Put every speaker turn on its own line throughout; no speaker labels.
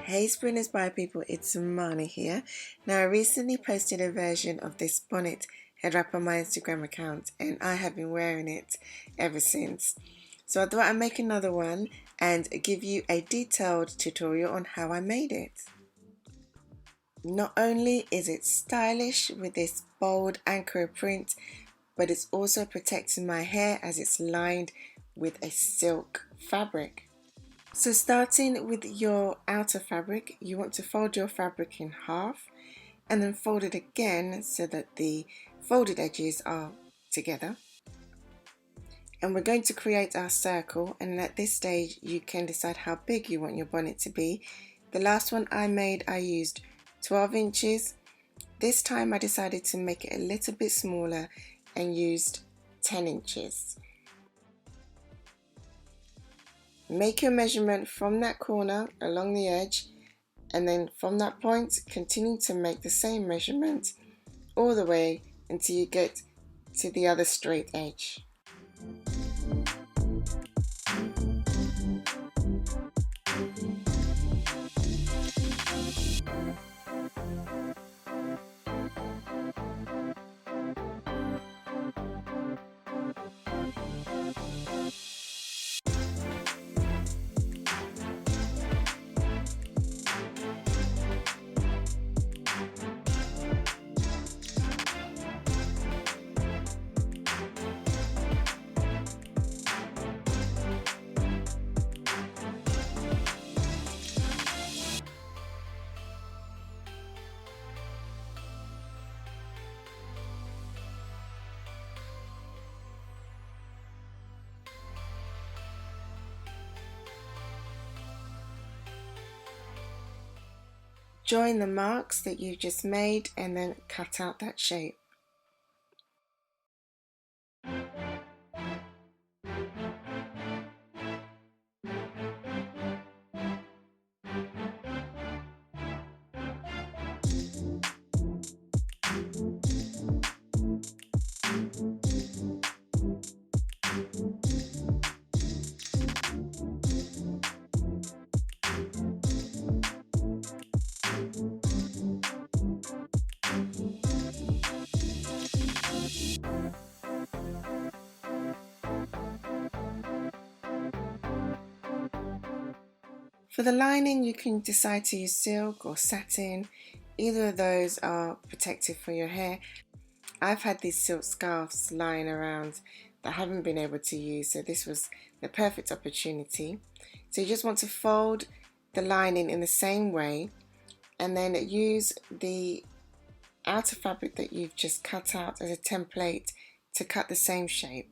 Hey Spring Inspired people, it's Mani here. Now I recently posted a version of this bonnet head wrap on my Instagram account and I have been wearing it ever since. So I thought I'd make another one and give you a detailed tutorial on how I made it. Not only is it stylish with this bold anchor print, but it's also protecting my hair as it's lined with a silk fabric. So starting with your outer fabric, you want to fold your fabric in half and then fold it again so that the folded edges are together. And we're going to create our circle, and at this stage you can decide how big you want your bonnet to be. The last one I made, I used 12 inches. This time I decided to make it a little bit smaller and used 10 inches. Make your measurement from that corner along the edge, and then from that point continue to make the same measurement all the way until you get to the other straight edge. Join the marks that you just made and then cut out that shape. For the lining, you can decide to use silk or satin. Either of those are protective for your hair. I've had these silk scarves lying around that I haven't been able to use, so this was the perfect opportunity. So you just want to fold the lining in the same way and then use the outer fabric that you've just cut out as a template to cut the same shape.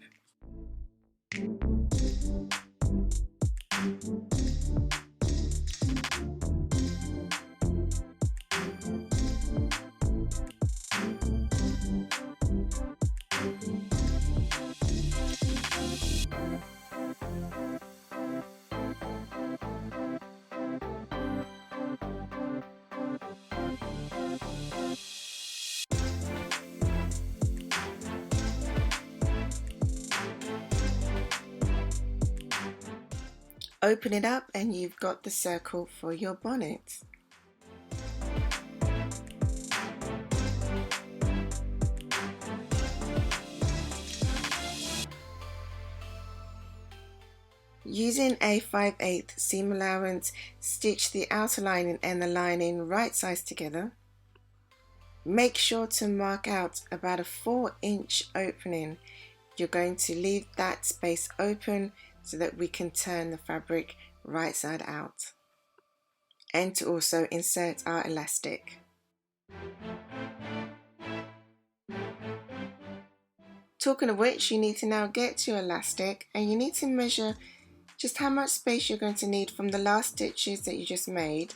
Open it up and you've got the circle for your bonnet. Using a 5/8 seam allowance, stitch the outer lining and the lining right sides together. Make sure to mark out about a 4-inch opening. You're going to leave that space open so that we can turn the fabric right side out, and to also insert our elastic. Talking of which, you need to now get to your elastic and you need to measure just how much space you're going to need from the last stitches that you just made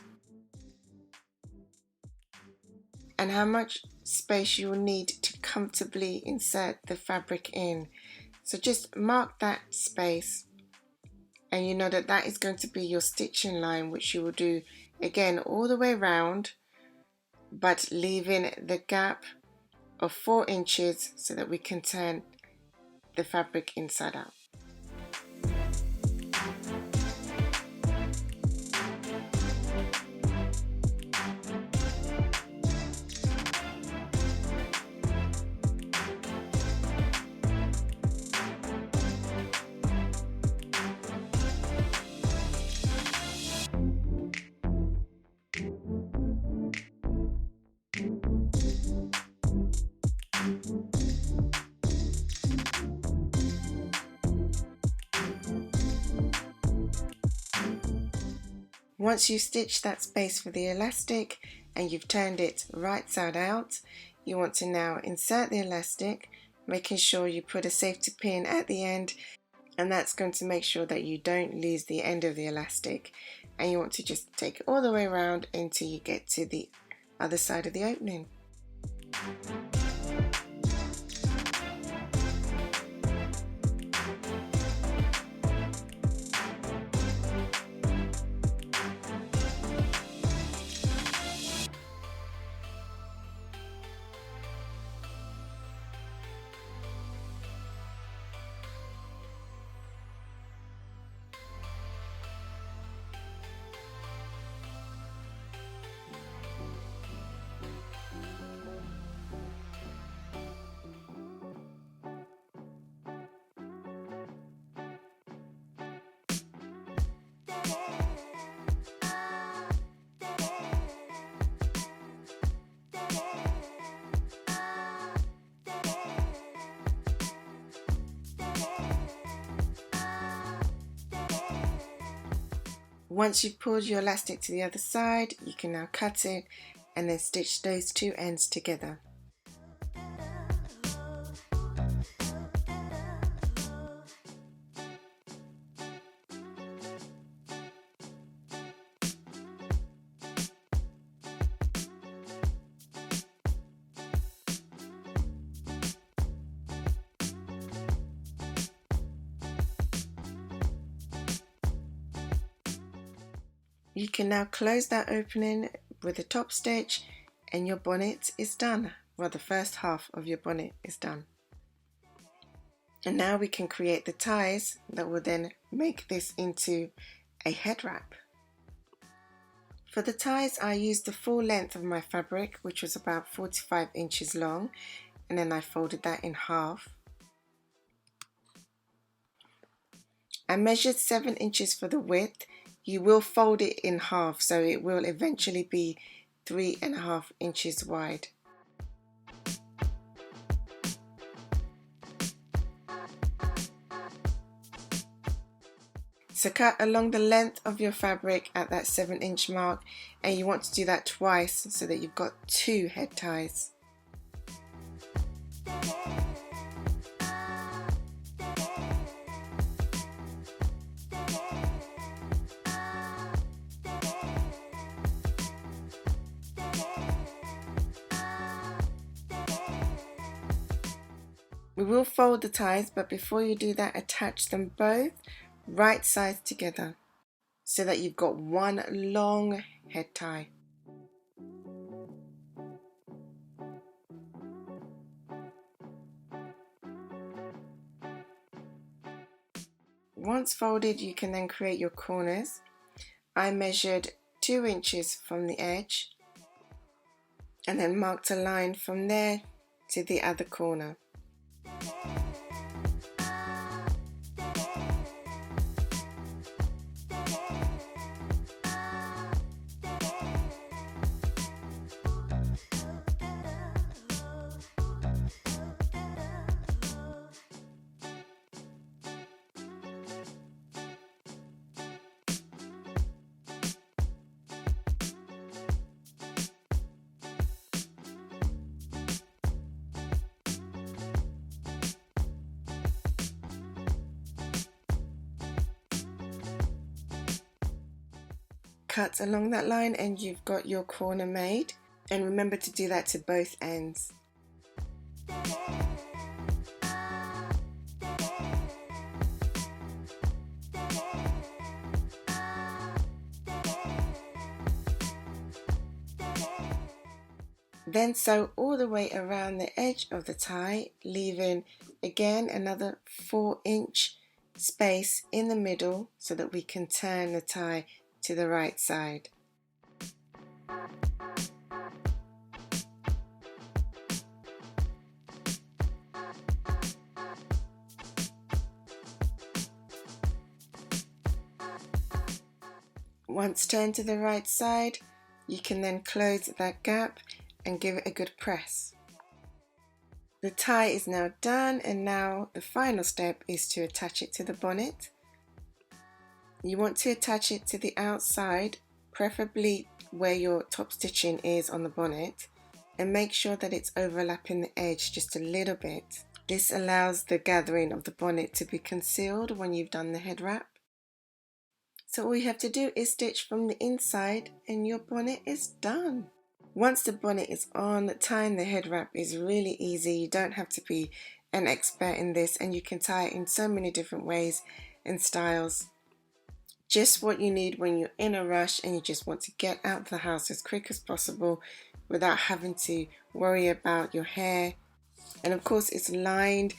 and how much space you will need to comfortably insert the fabric in. So just mark that space, and you know that that is going to be your stitching line, which you will do again all the way around, but leaving the gap of 4 inches so that we can turn the fabric inside out. Once you've stitched that space for the elastic and you've turned it right side out, you want to now insert the elastic, making sure you put a safety pin at the end, and that's going to make sure that you don't lose the end of the elastic. And you want to just take it all the way around until you get to the other side of the opening. Once you've pulled your elastic to the other side, you can now cut it and then stitch those two ends together. You can now close that opening with a top stitch and your bonnet is done. Well, the first half of your bonnet is done. And now we can create the ties that will then make this into a head wrap. For the ties, I used the full length of my fabric, which was about 45 inches long, and then I folded that in half. I measured 7 inches for the width. You will fold it in half, so it will eventually be 3.5 inches wide. So cut along the length of your fabric at that 7-inch mark, and you want to do that twice so that you've got 2 head ties. We will fold the ties, but before you do that, attach them both right sides together so that you've got one long head tie. Once folded, you can then create your corners. I measured 2 inches from the edge and then marked a line from there to the other corner. Cut along that line and you've got your corner made, and remember to do that to both ends. Then sew all the way around the edge of the tie, leaving again another 4-inch space in the middle so that we can turn the tie to the right side. Once turned to the right side, you can then close that gap and give it a good press. The tie is now done, and now the final step is to attach it to the bonnet. You want to attach it to the outside preferably where your top stitching is on the bonnet, and make sure that it's overlapping the edge just a little bit. This allows the gathering of the bonnet to be concealed when you've done the head wrap. So all you have to do is stitch from the inside and your bonnet is done. Once the bonnet is on, tying the head wrap is really easy. You don't have to be an expert in this, and you can tie it in so many different ways and styles. Just what you need when you're in a rush and you just want to get out of the house as quick as possible without having to worry about your hair. And of course it's lined,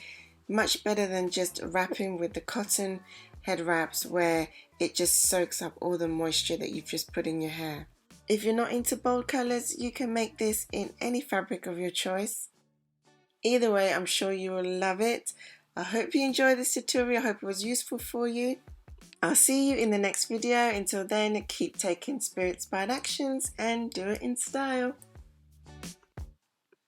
much better than just wrapping with the cotton head wraps where it just soaks up all the moisture that you've just put in your hair. If you're not into bold colors, you can make this in any fabric of your choice. Either way, I'm sure you will love it. I hope you enjoyed this tutorial. I hope it was useful for you. I'll see you in the next video. Until then, keep taking spirit-inspired actions and do it in style.